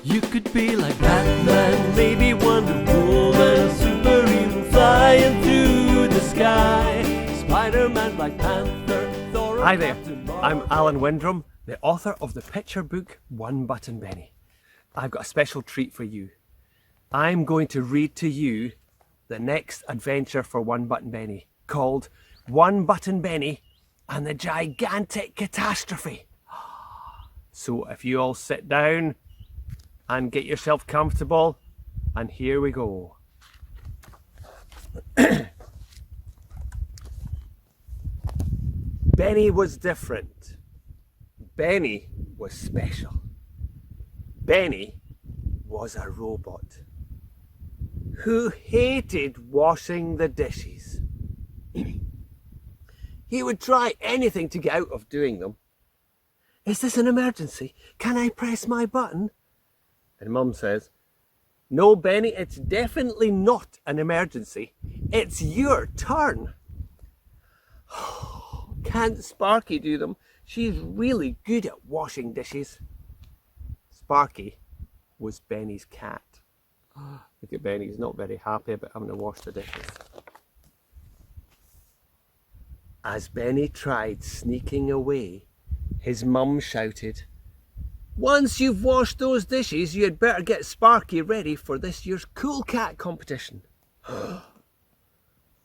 You could be like Batman, maybe Wonder Woman, superhero flying through the sky, Spider-Man, Black Panther, Thor. Hi there, I'm Alan Windram, the author of the picture book One Button Benny. I've got a special treat for you. I'm going to read to you the next adventure for One Button Benny, called One Button Benny and the Gigantic Catastrophe. So if you all sit down and get yourself comfortable, and here we go. Benny was different. Benny was special. Benny was a robot who hated washing the dishes. He would try anything to get out of doing them. Is this an emergency? Can I press my button? And Mum says, no, Benny, it's definitely not an emergency. It's your turn. Can't Sparky do them? She's really good at washing dishes. Sparky was Benny's cat. Look at Benny, he's not very happy about having to wash the dishes. As Benny tried sneaking away, his mum shouted, once you've washed those dishes, you'd better get Sparky ready for this year's Cool Cat competition.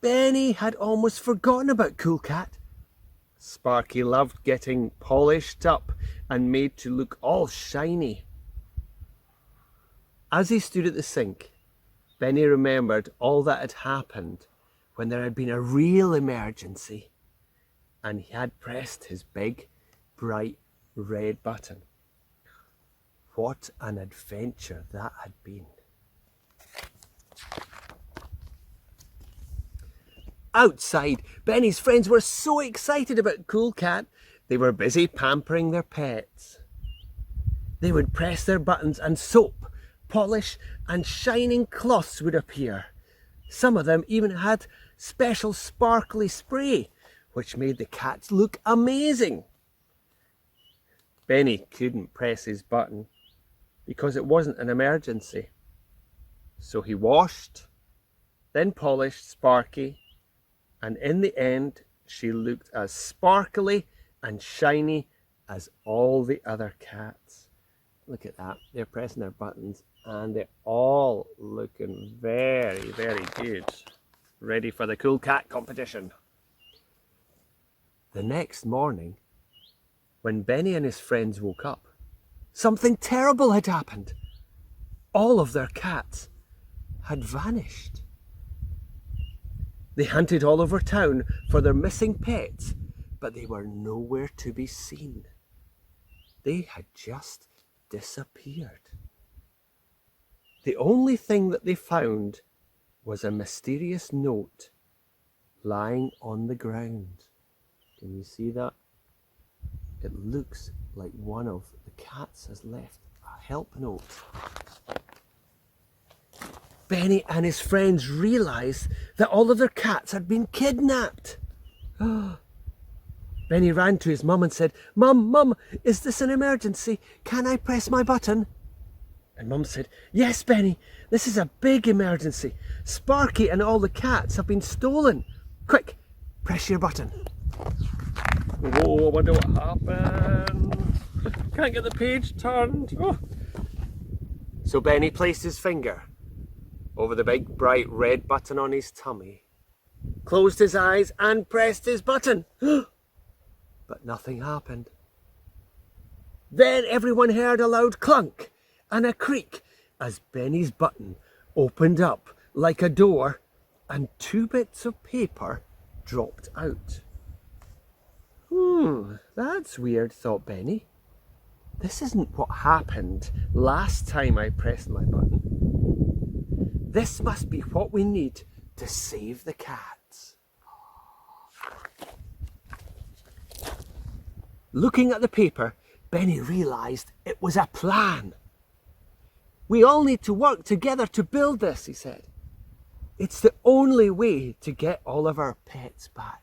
Benny had almost forgotten about Cool Cat. Sparky loved getting polished up and made to look all shiny. As he stood at the sink, Benny remembered all that had happened when there had been a real emergency and he had pressed his big, bright red button. What an adventure that had been. Outside, Benny's friends were so excited about Cool Cat, they were busy pampering their pets. They would press their buttons and soap, polish and shining cloths would appear. Some of them even had special sparkly spray, which made the cats look amazing. Benny couldn't press his button because it wasn't an emergency. So he washed, then polished Sparky, and in the end, she looked as sparkly and shiny as all the other cats. Look at that, they're pressing their buttons and they're all looking very, very good. Ready for the Cool Cat competition. The next morning, when Benny and his friends woke up, something terrible had happened. All of their cats had vanished. They hunted all over town for their missing pets, but they were nowhere to be seen. They had just disappeared. The only thing that they found was a mysterious note lying on the ground. Can you see that? It looks like one of the cats has left a help note. Benny and his friends realised that all of their cats had been kidnapped. Benny ran to his mum and said, Mum, is this an emergency? Can I press my button? And Mum said, yes, Benny, this is a big emergency. Sparky and all the cats have been stolen. Quick, press your button. Whoa, I wonder what happened. Can't get the page turned. Oh. So Benny placed his finger over the big bright red button on his tummy, closed his eyes and pressed his button. But nothing happened. Then everyone heard a loud clunk and a creak as Benny's button opened up like a door and 2 bits of paper dropped out. That's weird, thought Benny. This isn't what happened last time I pressed my button. This must be what we need to save the cats. Looking at the paper, Benny realised it was a plan. We all need to work together to build this, he said. It's the only way to get all of our pets back.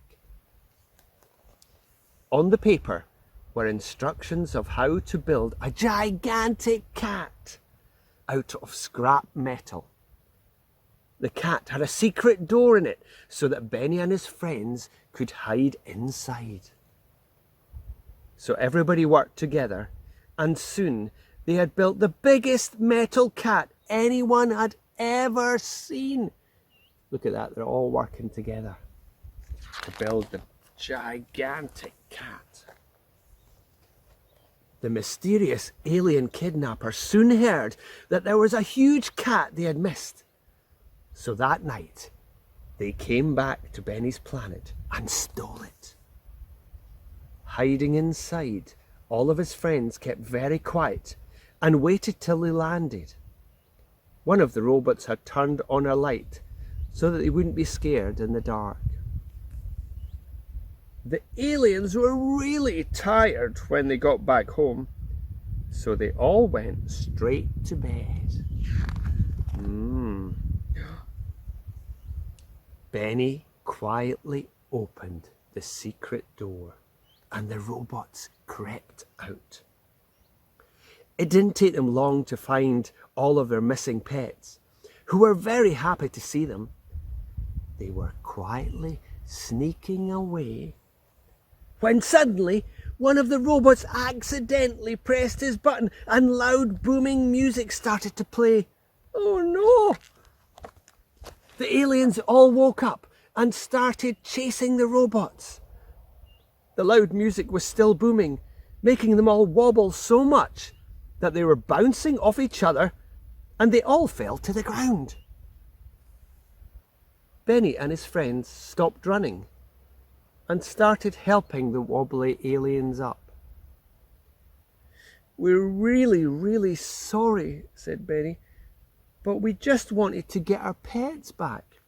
On the paper were instructions of how to build a gigantic cat. out of scrap metal. The cat had a secret door in it so that Benny and his friends could hide inside. So everybody worked together, and soon they had built the biggest metal cat anyone had ever seen. Look at that, they're all working together to build the gigantic cat. The mysterious alien kidnapper soon heard that there was a huge cat they had missed. So that night, they came back to Benny's planet and stole it. Hiding inside, all of his friends kept very quiet and waited till they landed. One of the robots had turned on a light so that they wouldn't be scared in the dark. The aliens were really tired when they got back home, so they all went straight to bed. Benny quietly opened the secret door and the robots crept out. It didn't take them long to find all of their missing pets, who were very happy to see them. They were quietly sneaking away when suddenly one of the robots accidentally pressed his button and loud booming music started to play. Oh no! The aliens all woke up and started chasing the robots. The loud music was still booming, making them all wobble so much that they were bouncing off each other and they all fell to the ground. Benny and his friends stopped running and started helping the wobbly aliens up. "We're really sorry," said Benny, "but we just wanted to get our pets back."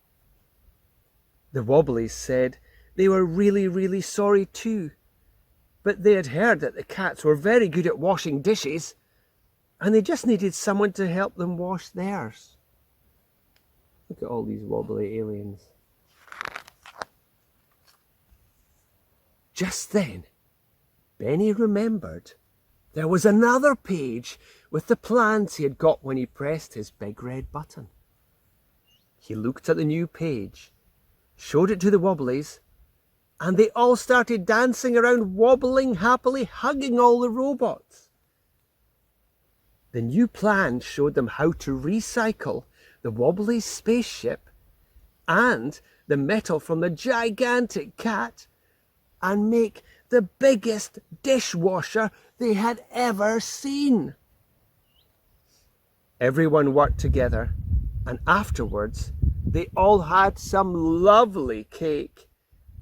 The wobblies said they were really sorry too, but they had heard that the cats were very good at washing dishes and they just needed someone to help them wash theirs. Look at all these wobbly aliens. Just then, Benny remembered there was another page with the plans he had got when he pressed his big red button. He looked at the new page, showed it to the wobblies, and they all started dancing around, wobbling happily, hugging all the robots. The new plan showed them how to recycle the wobbly spaceship and the metal from the gigantic cat and make the biggest dishwasher they had ever seen. Everyone worked together, and afterwards they all had some lovely cake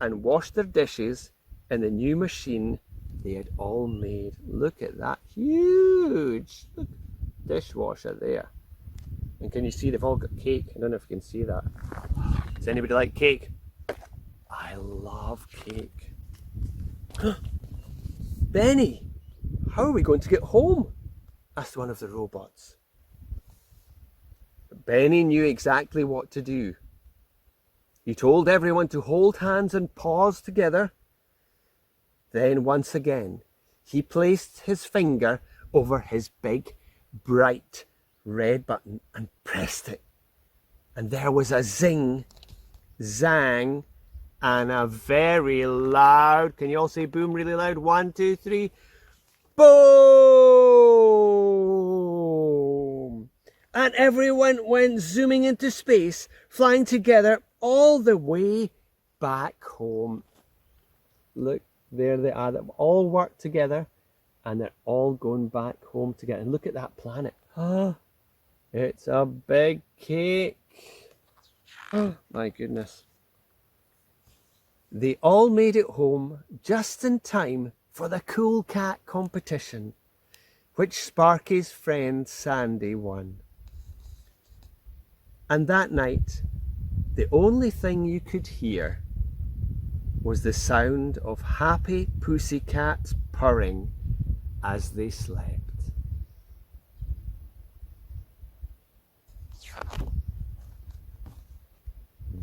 and washed their dishes in the new machine they had all made. Look at that huge dishwasher there. And can you see they've all got cake? I don't know if you can see that. Does anybody like cake? I love cake. "Benny, how are we going to get home?" asked one of the robots. Benny knew exactly what to do. He told everyone to hold hands and paws together. Then once again, he placed his finger over his big, bright red button and pressed it. And there was a zing, zang, and a very loud, can you all say boom really loud? 1, 2, 3, boom! And everyone went zooming into space, flying together all the way back home. Look, there they are. They've all worked together and they're all going back home together. And look at that planet. Oh, it's a big cake. Oh, my goodness. They all made it home just in time for the Cool Cat competition, which Sparky's friend Sandy won. And that night, the only thing you could hear was the sound of happy pussycats purring as they slept.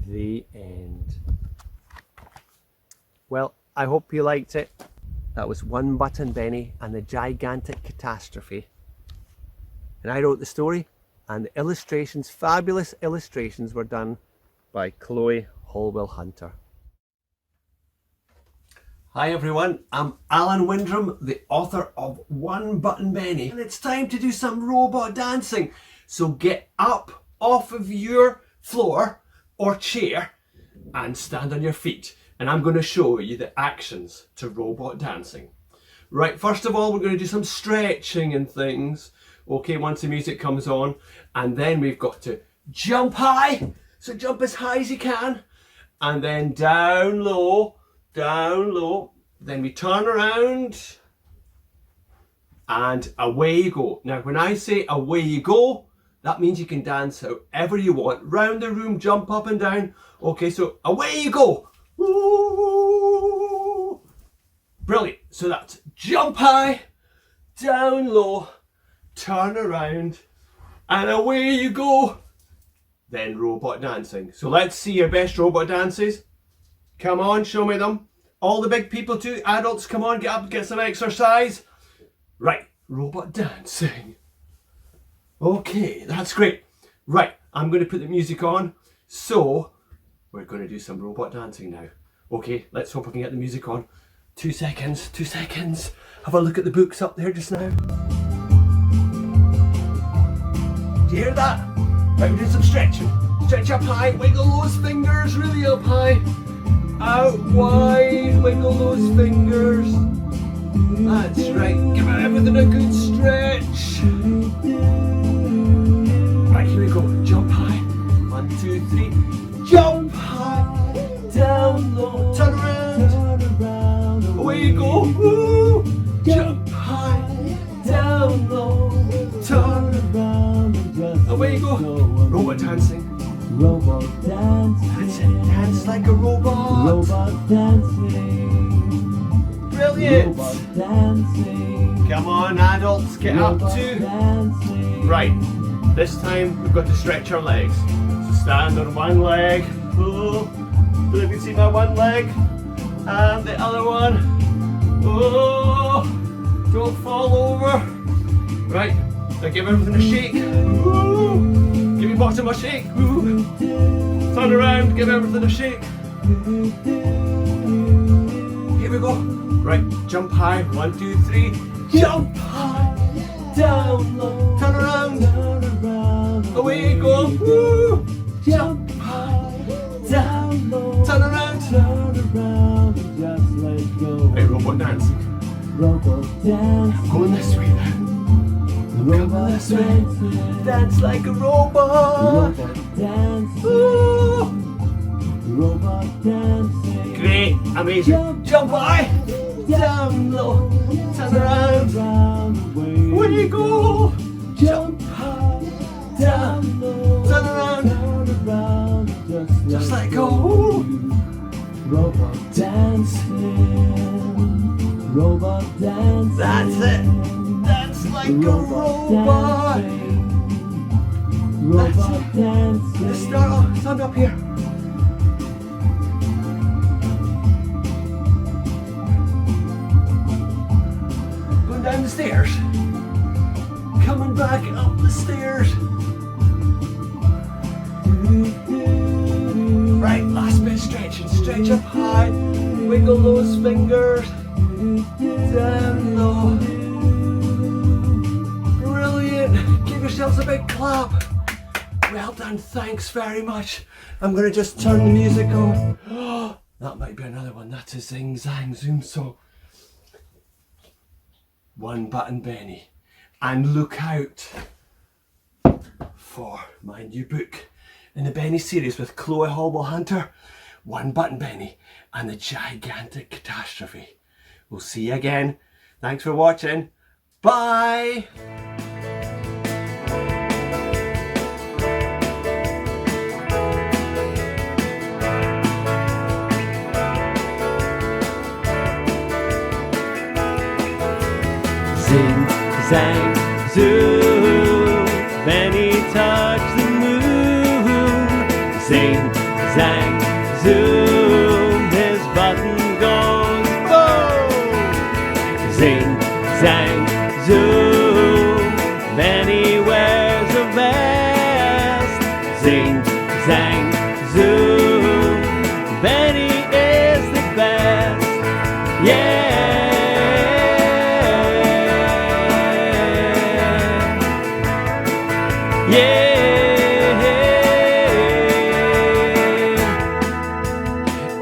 The end. Well, I hope you liked it. That was One Button Benny and the Gigantic Catastrophe. And I wrote the story, And the illustrations, fabulous illustrations, were done by Chloe Holwell Hunter. Hi everyone, I'm Alan Windram, the author of One Button Benny, and it's time to do some robot dancing. So get up off of your floor or chair and stand on your feet, and I'm going to show you the actions to robot dancing. Right, first of all we're going to do some stretching and things, okay, once the music comes on, and then we've got to jump high, so jump as high as you can, and then down low, then we turn around and away you go. Now when I say away you go, that means you can dance however you want, round the room, jump up and down. Okay, so away you go. Ooh. Brilliant. So that's jump high, down low, turn around, and away you go. Then robot dancing. So let's see your best robot dances. Come on, show me them. All the big people too, adults, come on, get up, get some exercise. Right, robot dancing. Okay, that's great. Right, I'm going to put the music on. So, we're going to do some robot dancing now. Okay, let's hope I can get the music on. 2 seconds, 2 seconds. Have a look at the books up there just now. Do you hear that? Right, we're doing some stretching. Stretch up high, wiggle those fingers really up high. Out wide, wiggle those fingers. That's right, give everything a good stretch. Right, here we go, jump high. 1, 2, 3, jump high, down low, turn around, away you go. Woo. Jump high, down low, turn around, away you go. Robot dancing. Robot dancing. That's it, dance like a robot. Robot dancing. Brilliant. Robot dancing. Come on, adults, get up Robot too. dancing. Right, this time we've got to stretch our legs. So stand on one leg. Oh, you can see my one leg. And the other one. Oh, don't fall over. Right, now give everything a shake. Ooh. Give your bottom a shake. Ooh. Turn around, give everything a shake. Here we go. Right, jump high. 1, 2, 3. Jump high, down low, turn around, away you go. Woo. Jump high, down low, turn around, and just let go. Hey, robot dancing. Robot dancing. Going this way now. Robot this way. dancing. Dance like a robot. Robot dancing. Ooh. Robot dancing. Great, amazing. Jump high, down low, turn around, away you go. Jump high, down low, turn around, just let go. Robot dancing. Robot dancing. That's it. Dance like a robot. Robot dancing. Let's stand up here. Going down the stairs. Coming back up the stairs. Right, last bit stretching. Stretch up high. Wiggle those fingers. Down low. Brilliant. Give yourselves a big clap. Well done, thanks very much. I'm going to just turn the music on. Oh, that might be another one. That's a Zing Zang Zoom song. One Button Benny. And look out for my new book in the Benny series with Chloe Holwell Hunter. One Button Benny and the Gigantic Catastrophe. We'll see you again. Thanks for watching. Bye. Zing, zang, zoom, Benny touched the moon. Zing, zang, zoom, his button goes boom. Zing, zang, zoom, Benny wears a vest. zang, zoom. Benny is the best. Yeah. Yeah.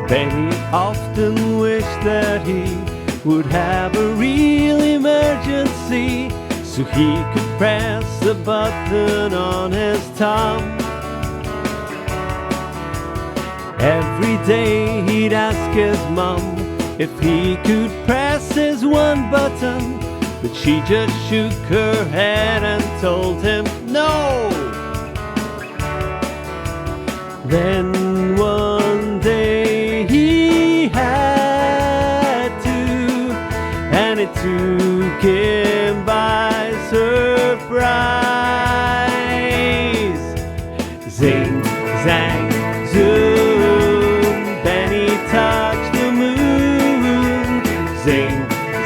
Benny often wished that he would have a real emergency, so he could press the button on his thumb. Every day he'd ask his mom if he could press his one button, but she just shook her head and told him no. Then one day he had to, and it took him by surprise. Zing, zang, zoom, Benny touched the moon. Zing,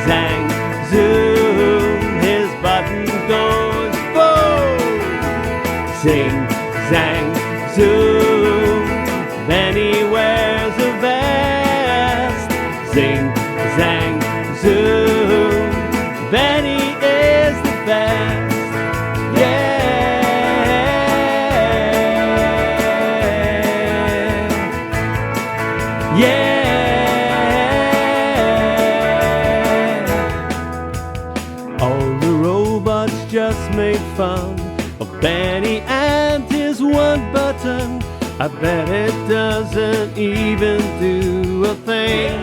zang, zoom, his button goes boom. Zing, zang, zoom, Benny wears a vest. Zing, zang, zoom, Benny is the best. Yeah. Yeah. All the robots just made fun of Benny and his one button. I bet it doesn't even do a thing.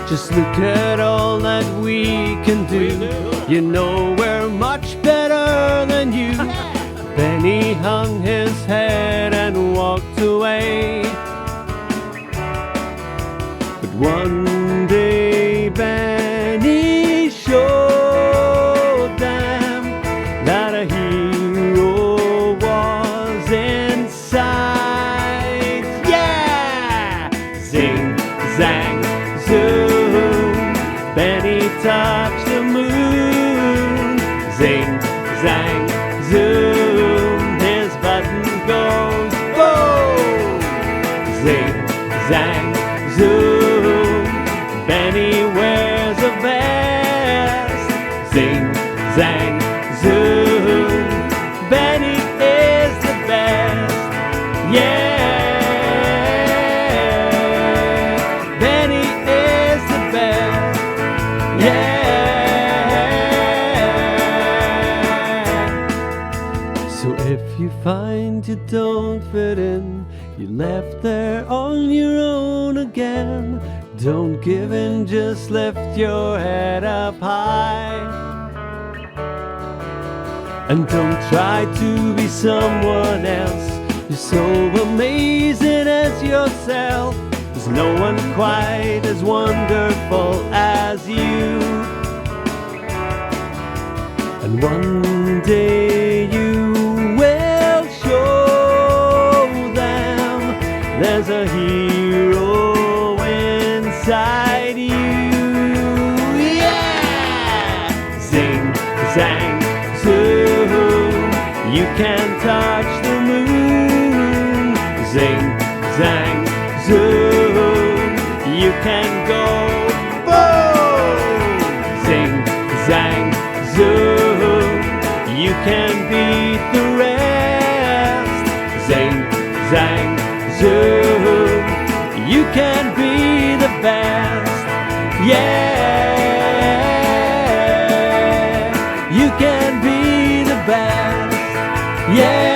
Just look at all that we can do. You know we're much better than you. Benny hung his head and walked away. But one day Benny showed them that a hero was inside. Yeah! Zing, zang, zoom, Benny touched the moon. Zing, zang, zoom, his button goes boom. Zing, zang, zoom, Benny wears a vest. Zing, zang, zoom, Benny is the best. Yeah, Benny is the best. Yeah. So if you find you don't fit in, you're left there on your own again, don't give in, just lift your head up high. And don't try to be someone else. You're so amazing as yourself. There's no one quite as wonderful as you. And one day you will show them there's a hero inside you. Yeah! Zing, zang, zoom, you can touch the moon. Zing, zang, zoom, you can go boom. Zing, zang, zoom, you can beat the rest. Zing, zang, zoom, you can be the best. Yeah, you can be the best. Yeah.